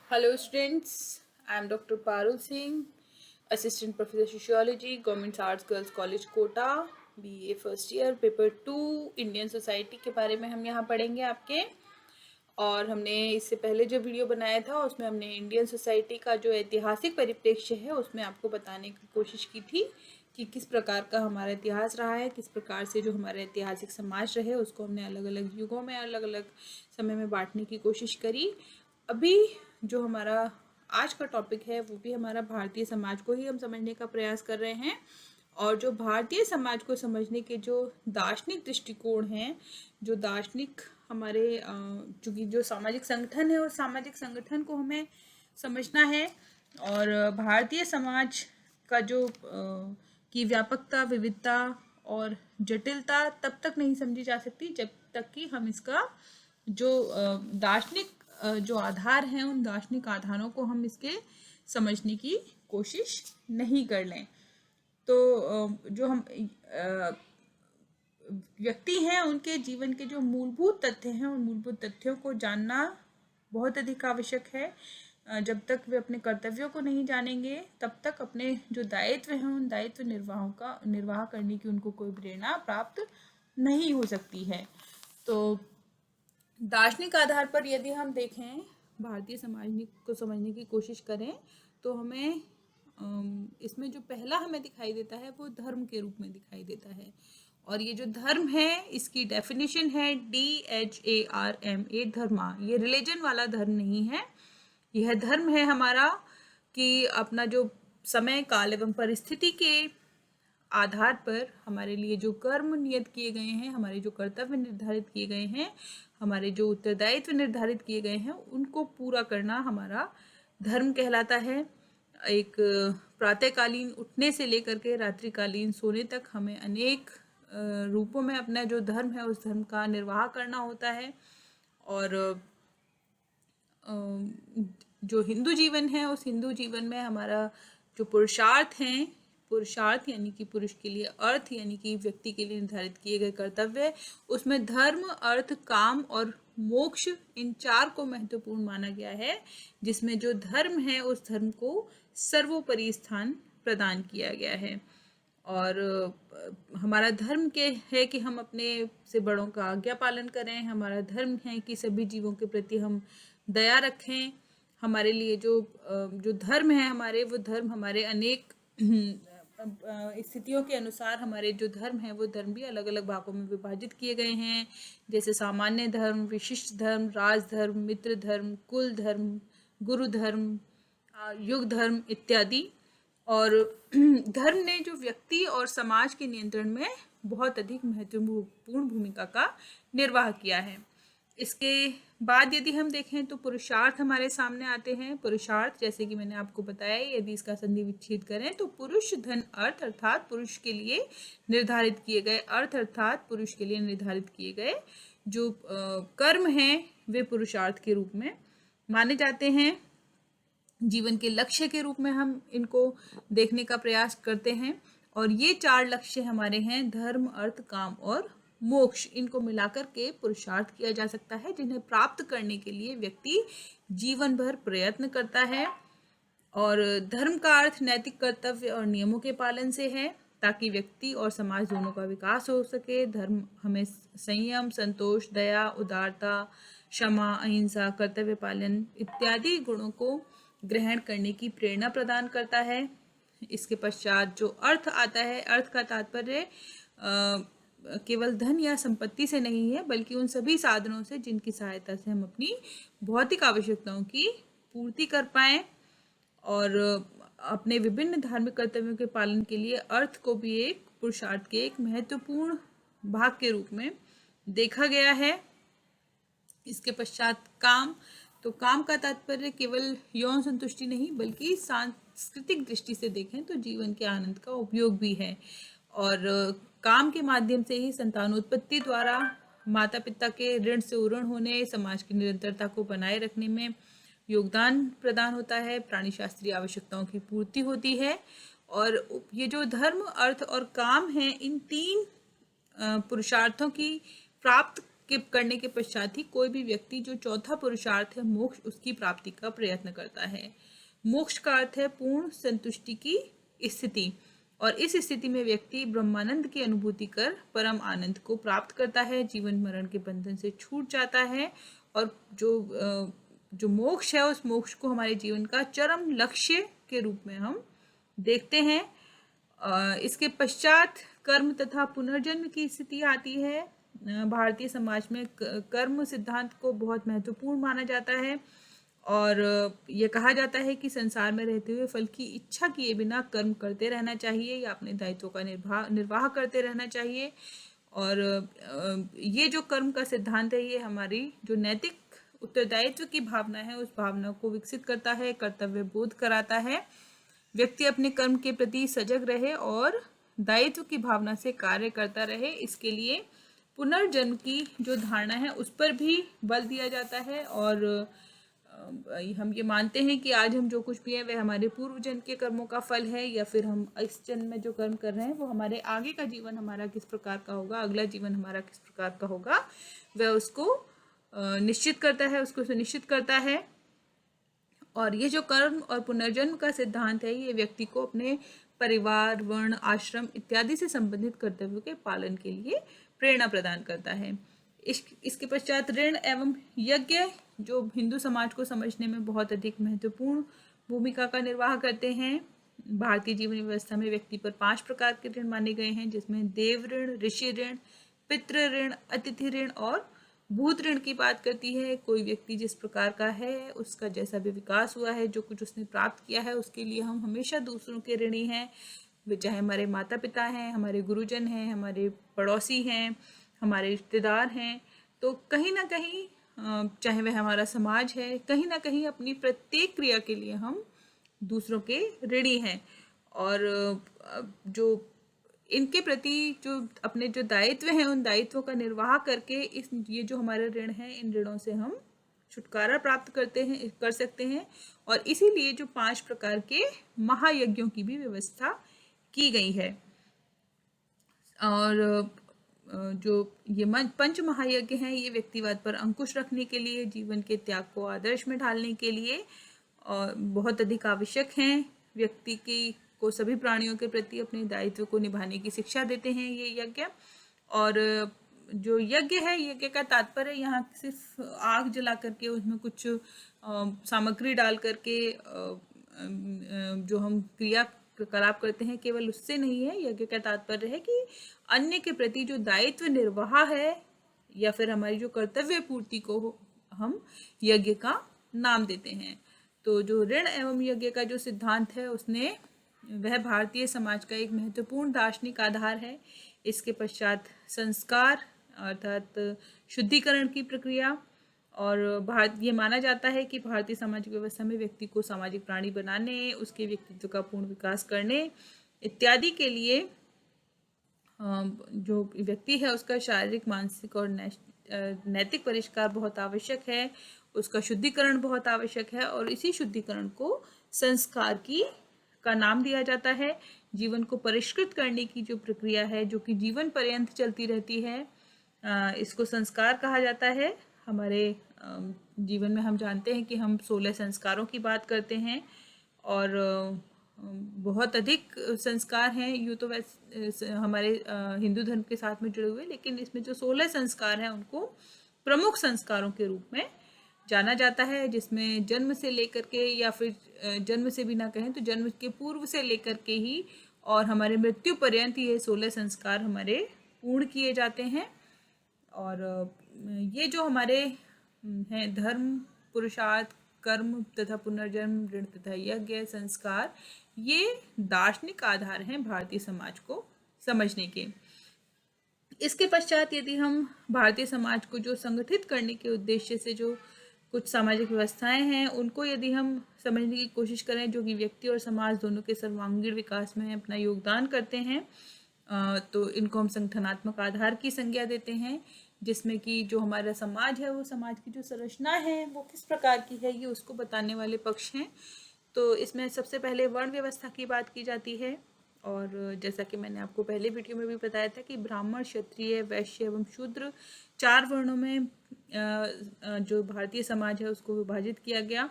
Hello students, I am Dr. Parul Singh, Assistant Professor Sociology, Government Arts Girls College Kota, BA first year, paper 2 Indian society के बारे में हम यहाँ पढ़ेंगे आपके। और हमने इससे पहले जो वीडियो बनाया था उसमें हमने इंडियन सोसाइटी का जो ऐतिहासिक परिप्रेक्ष्य है उसमें आपको बताने की कोशिश की थी कि किस प्रकार का हमारा इतिहास रहा है, किस प्रकार से जो हमारे ऐतिहासिक समाज रहे उसको हमने अलग अलग युगों में अलग अलग समय में बांटने की कोशिश करी। अभी जो हमारा आज का टॉपिक है वो भी हमारा भारतीय समाज को ही हम समझने का प्रयास कर रहे हैं। और जो भारतीय समाज को समझने के जो दार्शनिक दृष्टिकोण हैं, जो दार्शनिक हमारे चूँकि जो सामाजिक संगठन है उस सामाजिक संगठन को हमें समझना है। और भारतीय समाज का जो की व्यापकता, विविधता और जटिलता तब तक नहीं समझी जा सकती जब तक कि हम इसका जो दार्शनिक जो आधार हैं उन दार्शनिक आधारों को हम इसके समझने की कोशिश नहीं कर लें। तो जो हम व्यक्ति हैं उनके जीवन के जो मूलभूत तथ्य हैं उन मूलभूत तथ्यों को जानना बहुत अधिक आवश्यक है। जब तक वे अपने कर्तव्यों को नहीं जानेंगे तब तक अपने जो दायित्व हैं उन दायित्व निर्वाह करने की उनको कोई प्रेरणा प्राप्त नहीं हो सकती है। तो दार्शनिक आधार पर यदि हम देखें, भारतीय समाज को समझने की कोशिश करें तो हमें इसमें जो पहला हमें दिखाई देता है वो धर्म के रूप में दिखाई देता है। और ये जो धर्म है इसकी डेफिनेशन है DHARMA, धर्मा। ये रिलीजन वाला धर्म नहीं है, यह धर्म है हमारा कि अपना जो समय, काल एवं परिस्थिति के आधार पर हमारे लिए जो कर्म नियत किए गए हैं, हमारे जो कर्तव्य निर्धारित किए गए हैं, हमारे जो उत्तरदायित्व निर्धारित किए गए हैं उनको पूरा करना हमारा धर्म कहलाता है। एक प्रातःकालीन उठने से लेकर के रात्रिकालीन सोने तक हमें अनेक रूपों में अपना जो धर्म है उस धर्म का निर्वाह करना होता है। और जो हिंदू जीवन है उस हिंदू जीवन में हमारा जो पुरुषार्थ हैं, पुरुषार्थ यानी कि पुरुष के लिए अर्थ यानी कि व्यक्ति के लिए निर्धारित किए गए कर्तव्य, उसमें धर्म, अर्थ, काम और मोक्ष इन चार को महत्वपूर्ण माना गया है, जिसमें जो धर्म है उस धर्म को सर्वोपरि स्थान प्रदान किया गया है। और हमारा धर्म के है कि हम अपने से बड़ों का आज्ञा पालन करें, हमारा धर्म है कि सभी जीवों के प्रति हम दया रखें। हमारे लिए जो धर्म है हमारे, वो धर्म हमारे अनेक स्थितियों के अनुसार हमारे जो धर्म है वो धर्म भी अलग अलग भागों में विभाजित किए गए हैं, जैसे सामान्य धर्म, विशिष्ट धर्म, राजधर्म, मित्र धर्म, कुल धर्म, गुरु धर्म, युग धर्म इत्यादि। और धर्म ने जो व्यक्ति और समाज के नियंत्रण में बहुत अधिक महत्वपूर्ण भूमिका का निर्वाह किया है। इसके बाद यदि हम देखें तो पुरुषार्थ हमारे सामने आते हैं। पुरुषार्थ, जैसे कि मैंने आपको बताया, यदि इसका संधि विच्छेद करें तो पुरुष धन अर्थ अर्थात पुरुष के लिए निर्धारित किए गए अर्थ अर्थात पुरुष के लिए निर्धारित किए गए जो कर्म हैं वे पुरुषार्थ के रूप में माने जाते हैं। जीवन के लक्ष्य के रूप में हम इनको देखने का प्रयास करते हैं। और ये चार लक्ष्य हमारे हैं, धर्म, अर्थ, काम और मोक्ष। इनको मिलाकर के पुरुषार्थ किया जा सकता है, जिन्हें प्राप्त करने के लिए व्यक्ति जीवन भर प्रयत्न करता है। और धर्म का अर्थ नैतिक कर्तव्य और नियमों के पालन से है, ताकि व्यक्ति और समाज दोनों का विकास हो सके। धर्म हमें संयम, संतोष, दया, उदारता, क्षमा, अहिंसा, कर्तव्य पालन इत्यादि गुणों को ग्रहण करने की प्रेरणा प्रदान करता है। इसके पश्चात जो अर्थ आता है, अर्थ का तात्पर्य केवल धन या संपत्ति से नहीं है, बल्कि उन सभी साधनों से जिनकी सहायता से हम अपनी भौतिक आवश्यकताओं की पूर्ति कर पाएं। और अपने विभिन्न धार्मिक कर्तव्यों के पालन के लिए अर्थ को भी एक पुरुषार्थ के एक महत्वपूर्ण भाग के रूप में देखा गया है। इसके पश्चात काम, तो काम का तात्पर्य केवल यौन संतुष्टि नहीं बल्कि सांस्कृतिक दृष्टि से देखें तो जीवन के आनंद का उपयोग भी है। और काम के माध्यम से ही संतानोत्पत्ति द्वारा माता पिता के ऋण से उऋण होने, समाज की निरंतरता को बनाए रखने में योगदान प्रदान होता है, प्राणी शास्त्रीय आवश्यकताओं की पूर्ति होती है। और ये जो धर्म, अर्थ और काम है, इन तीन पुरुषार्थों की प्राप्त के करने के पश्चात ही कोई भी व्यक्ति जो चौथा पुरुषार्थ है मोक्ष, उसकी प्राप्ति का प्रयत्न करता है। मोक्ष का अर्थ है पूर्ण संतुष्टि की स्थिति, और इस स्थिति में व्यक्ति ब्रह्मानंद की अनुभूति कर परम आनंद को प्राप्त करता है, जीवन मरण के बंधन से छूट जाता है, और जो मोक्ष है उस मोक्ष को हमारे जीवन का चरम लक्ष्य के रूप में हम देखते हैं। इसके पश्चात कर्म तथा पुनर्जन्म की स्थिति आती है। भारतीय समाज में कर्म सिद्धांत को बहुत महत्वपूर्ण माना जाता है, और ये कहा जाता है कि संसार में रहते हुए फल की इच्छा किए बिना कर्म करते रहना चाहिए या अपने दायित्वों का निर्वाह करते रहना चाहिए। और ये जो कर्म का सिद्धांत है ये हमारी जो नैतिक उत्तरदायित्व की भावना है उस भावना को विकसित करता है, कर्तव्य बोध कराता है। व्यक्ति अपने कर्म के प्रति सजग रहे और दायित्व की भावना से कार्य करता रहे। इसके लिए पुनर्जन्म की जो धारणा है उस पर भी बल दिया जाता है, और हम ये मानते हैं कि आज हम जो कुछ भी है वह हमारे पूर्व जन्म के कर्मों का फल है, या फिर हम इस जन्म में जो कर्म कर रहे हैं वो हमारे आगे का जीवन हमारा किस प्रकार का होगा, अगला जीवन हमारा किस प्रकार का होगा, वह उसको निश्चित करता है, उसको सुनिश्चित करता है। और ये जो कर्म और पुनर्जन्म का सिद्धांत है ये व्यक्ति को अपने परिवार, वर्ण, आश्रम इत्यादि से संबंधित कर्तव्यों के पालन के लिए प्रेरणा प्रदान करता है। इसके पश्चात ऋण एवं यज्ञ जो हिंदू समाज को समझने में बहुत अधिक महत्वपूर्ण भूमिका का निर्वाह करते हैं। भारतीय जीवन व्यवस्था में व्यक्ति पर 5 प्रकार के ऋण माने गए हैं, जिसमें देव ऋण, ऋषि ऋण, पितृ ऋण, अतिथि ऋण और भूत ऋण की बात करती है। कोई व्यक्ति जिस प्रकार का है उसका जैसा भी विकास हुआ है, जो कुछ उसने प्राप्त किया है उसके लिए हम हमेशा दूसरों के ऋणी हैं, वे चाहे हमारे माता पिता हैं, हमारे गुरुजन हैं, हमारे पड़ोसी हैं, हमारे रिश्तेदार हैं। तो कहीं ना कहीं चाहे वह हमारा समाज है, कहीं ना कहीं अपनी प्रत्येक क्रिया के लिए हम दूसरों के ऋणी हैं, और जो इनके प्रति जो अपने जो दायित्व हैं उन दायित्वों का निर्वाह करके ये जो हमारे ऋण हैं इन ऋणों से हम छुटकारा प्राप्त कर सकते हैं। और इसीलिए जो 5 प्रकार के महायज्ञों की भी व्यवस्था की गई है। और जो ये पंच महायज्ञ हैं ये व्यक्तिवाद पर अंकुश रखने के लिए, जीवन के त्याग को आदर्श में ढालने के लिए और बहुत अधिक आवश्यक हैं। व्यक्ति को सभी प्राणियों के प्रति अपने दायित्व को निभाने की शिक्षा देते हैं ये यज्ञ। और जो यज्ञ है, यज्ञ का तात्पर्य यहाँ सिर्फ आग जला करके उसमें कुछ सामग्री डाल करके जो हम क्रियाकलाप करते हैं केवल उससे नहीं है। यज्ञ का तात्पर्य है कि अन्य के प्रति जो दायित्व निर्वाह है या फिर हमारी जो कर्तव्य पूर्ति को हम यज्ञ का नाम देते हैं। तो जो ऋण एवं यज्ञ का जो सिद्धांत है उसने वह भारतीय समाज का एक महत्वपूर्ण दार्शनिक आधार है। इसके पश्चात संस्कार अर्थात शुद्धिकरण की प्रक्रिया, और ये माना जाता है कि भारतीय सामाजिक व्यवस्था में व्यक्ति को सामाजिक प्राणी बनाने, उसके व्यक्तित्व का पूर्ण विकास करने इत्यादि के लिए जो व्यक्ति है उसका शारीरिक, मानसिक और नैतिक परिष्कार बहुत आवश्यक है, उसका शुद्धिकरण बहुत आवश्यक है, और इसी शुद्धिकरण को संस्कार का नाम दिया जाता है। जीवन को परिष्कृत करने की जो प्रक्रिया है जो कि जीवन पर्यंत चलती रहती है, इसको संस्कार कहा जाता है। हमारे जीवन में हम जानते हैं कि हम 16 संस्कारों की बात करते हैं, और बहुत अधिक संस्कार हैं यूँ तो वैसे हमारे हिंदू धर्म के साथ में जुड़े हुए, लेकिन इसमें जो 16 संस्कार हैं उनको प्रमुख संस्कारों के रूप में जाना जाता है, जिसमें जन्म से लेकर के या फिर जन्म से भी ना कहें तो जन्म के पूर्व से लेकर के ही और हमारे मृत्यु पर्यंत ये 16 संस्कार हमारे पूर्ण किए जाते हैं। और ये जो हमारे हैं धर्म, पुरुषार्थ, कर्म तथा पुनर्जन्म, ऋण तथा यज्ञ, संस्कार, ये दार्शनिक आधार हैं भारतीय समाज को समझने के। इसके पश्चात यदि हम भारतीय समाज को जो संगठित करने के उद्देश्य से जो कुछ सामाजिक व्यवस्थाएं हैं उनको यदि हम समझने की कोशिश करें, जो कि व्यक्ति और समाज दोनों के सर्वांगीण विकास में अपना योगदान करते हैं, तो इनको हम संगठनात्मक आधार की संज्ञा देते हैं, जिसमें कि जो हमारा समाज है वो समाज की जो संरचना है वो किस प्रकार की है ये उसको बताने वाले पक्ष हैं। तो इसमें सबसे पहले वर्ण व्यवस्था की बात की जाती है, और जैसा कि मैंने आपको पहले वीडियो में भी बताया था कि ब्राह्मण, क्षत्रिय, वैश्य एवं शूद्र 4 वर्णों में जो भारतीय समाज है उसको विभाजित किया गया।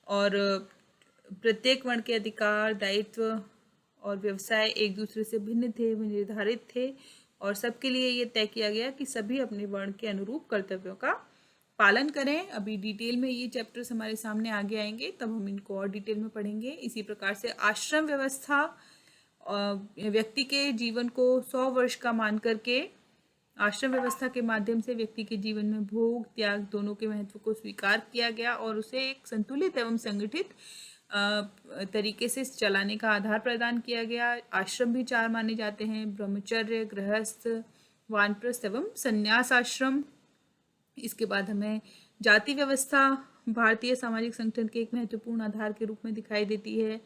और प्रत्येक वर्ण के अधिकार, दायित्व और व्यवसाय एक दूसरे से भिन्न थे, निर्धारित थे, और सबके लिए ये तय किया गया कि सभी अपने वर्ण के अनुरूप कर्तव्यों का पालन करें। अभी डिटेल में ये चैप्टर्स हमारे सामने आगे आएंगे, तब हम इनको और डिटेल में पढ़ेंगे। इसी प्रकार से आश्रम व्यवस्था व्यक्ति के जीवन को 100 वर्ष का मान करके आश्रम व्यवस्था के माध्यम से व्यक्ति के जीवन में भोग त्याग दोनों के महत्व को स्वीकार किया गया और उसे एक संतुलित एवं संगठित तरीके से चलाने का आधार प्रदान किया गया। आश्रम भी 4 माने जाते हैं: ब्रह्मचर्य, गृहस्थ, वानप्रस्थ एवं संन्यास आश्रम। इसके बाद हमें जाति व्यवस्था भारतीय सामाजिक संगठन के एक महत्वपूर्ण आधार के रूप में दिखाई देती है।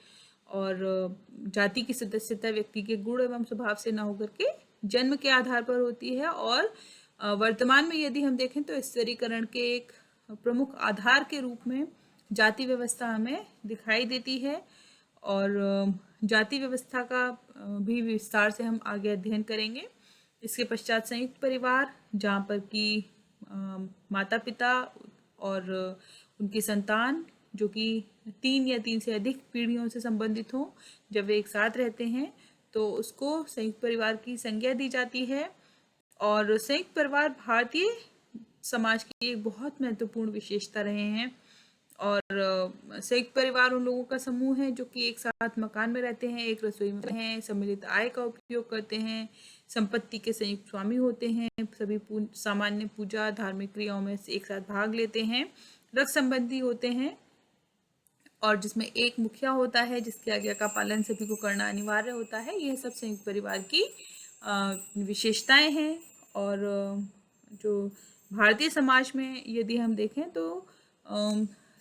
और जाति की सदस्यता व्यक्ति के गुण एवं स्वभाव से न होकर के जन्म के आधार पर होती है। और वर्तमान में यदि हम देखें तो स्तरीकरण के एक प्रमुख आधार के रूप में जाति व्यवस्था हमें दिखाई देती है। और जाति व्यवस्था का भी विस्तार से हम आगे अध्ययन करेंगे। इसके पश्चात संयुक्त परिवार, जहाँ पर कि माता पिता और उनकी संतान जो कि 3 या 3 से अधिक पीढ़ियों से संबंधित हों, जब वे एक साथ रहते हैं तो उसको संयुक्त परिवार की संज्ञा दी जाती है। और संयुक्त परिवार भारतीय समाज की एक बहुत महत्वपूर्ण विशेषता रहे हैं। और संयुक्त परिवार उन लोगों का समूह है जो कि एक साथ मकान में रहते हैं, एक रसोई में हैं, सम्मिलित आय का उपयोग करते हैं, संपत्ति के संयुक्त स्वामी होते हैं, सभी सामान्य पूजा धार्मिक क्रियाओं में एक साथ भाग लेते हैं, रक्त संबंधी होते हैं, और जिसमें एक मुखिया होता है जिसकी आज्ञा का पालन सभी को करना अनिवार्य होता है। यह सब संयुक्त परिवार की विशेषताएं हैं। और जो भारतीय समाज में यदि हम देखें तो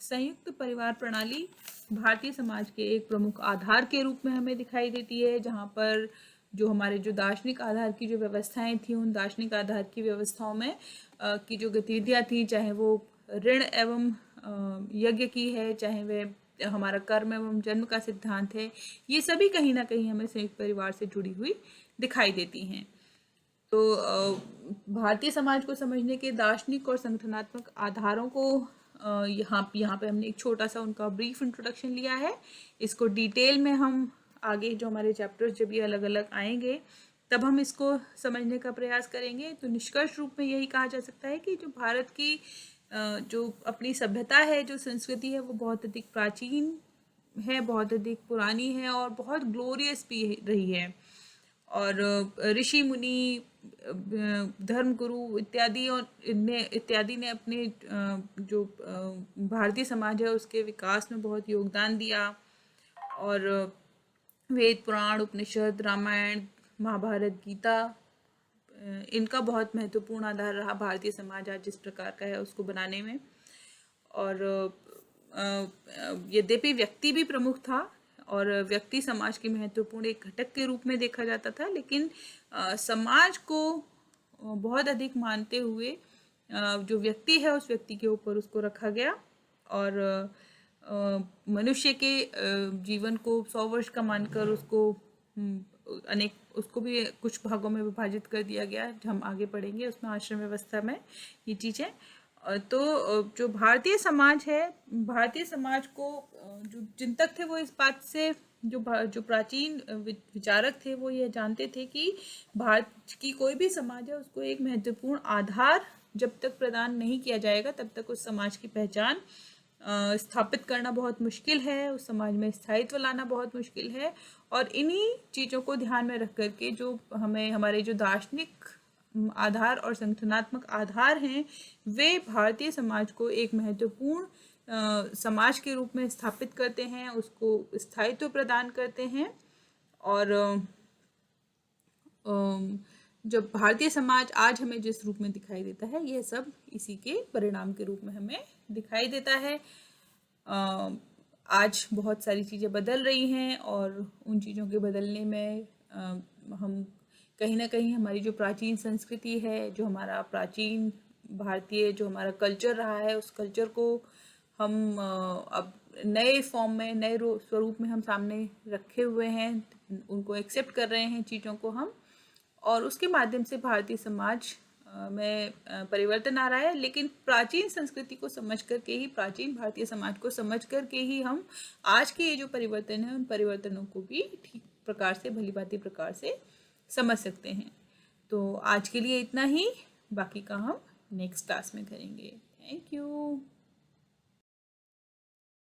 संयुक्त परिवार प्रणाली भारतीय समाज के एक प्रमुख आधार के रूप में हमें दिखाई देती है, जहाँ पर जो हमारे जो दार्शनिक आधार की जो व्यवस्थाएं थी, उन दार्शनिक आधार की व्यवस्थाओं में की जो गतिविधियाँ थी, चाहे वो ऋण एवं यज्ञ की है, चाहे वह हमारा कर्म एवं जन्म का सिद्धांत है, ये सभी कहीं ना कहीं हमें संयुक्त परिवार से जुड़ी हुई दिखाई देती हैं। तो भारतीय समाज को समझने के दार्शनिक और संगठनात्मक आधारों को यहाँ पे हमने एक छोटा सा उनका ब्रीफ इंट्रोडक्शन लिया है। इसको डिटेल में हम आगे जो हमारे चैप्टर्स जब ये अलग अलग आएंगे तब हम इसको समझने का प्रयास करेंगे। तो निष्कर्ष रूप में यही कहा जा सकता है कि जो भारत की जो अपनी सभ्यता है, जो संस्कृति है, वो बहुत अधिक प्राचीन है, बहुत अधिक पुरानी है और बहुत ग्लोरियस भी रही है। और ऋषि मुनि, धर्म गुरु इत्यादि ने अपने जो भारतीय समाज है उसके विकास में बहुत योगदान दिया। और वेद, पुराण, उपनिषद, रामायण, महाभारत, गीता, इनका बहुत महत्वपूर्ण आधार रहा भारतीय समाज आज जिस प्रकार का है उसको बनाने में। और यद्यपि व्यक्ति भी प्रमुख था और व्यक्ति समाज के महत्वपूर्ण एक घटक के रूप में देखा जाता था, लेकिन समाज को बहुत अधिक मानते हुए जो व्यक्ति है उस व्यक्ति के ऊपर उसको रखा गया। और मनुष्य के जीवन को 100 वर्ष का मानकर उसको भी कुछ भागों में विभाजित कर दिया गया। हम आगे पढ़ेंगे उसमें आश्रम व्यवस्था में ये चीज़ें। तो जो भारतीय समाज है, भारतीय समाज को जो चिंतक थे वो इस बात से जो प्राचीन विचारक थे वो ये जानते थे कि भारत की कोई भी समाज है उसको एक महत्वपूर्ण आधार जब तक प्रदान नहीं किया जाएगा तब तक उस समाज की पहचान स्थापित करना बहुत मुश्किल है, उस समाज में स्थायित्व लाना बहुत मुश्किल है। और इन्हीं चीज़ों को ध्यान में रख करके जो हमारे जो दार्शनिक आधार और संगठनात्मक आधार हैं वे भारतीय समाज को एक महत्वपूर्ण समाज के रूप में स्थापित करते हैं, उसको स्थायित्व प्रदान करते हैं। और जब भारतीय समाज आज हमें जिस रूप में दिखाई देता है यह सब इसी के परिणाम के रूप में हमें दिखाई देता है। आज बहुत सारी चीज़ें बदल रही हैं और उन चीज़ों के बदलने में हम कहीं ना कहीं हमारी जो प्राचीन संस्कृति है, जो हमारा प्राचीन भारतीय जो हमारा कल्चर रहा है, उस कल्चर को हम अब नए फॉर्म में, नए स्वरूप में हम सामने रखे हुए हैं। उनको एक्सेप्ट कर रहे हैं चीज़ों को हम, और उसके माध्यम से भारतीय समाज में परिवर्तन आ रहा है। लेकिन प्राचीन संस्कृति को समझ करके ही, प्राचीन भारतीय समाज को समझ करके ही हम आज के ये जो परिवर्तन है उन परिवर्तनों को भी ठीक प्रकार से, भली भांति प्रकार से समझ सकते हैं। तो आज के लिए इतना ही, बाकी का हम नेक्स्ट क्लास में करेंगे। Thank you.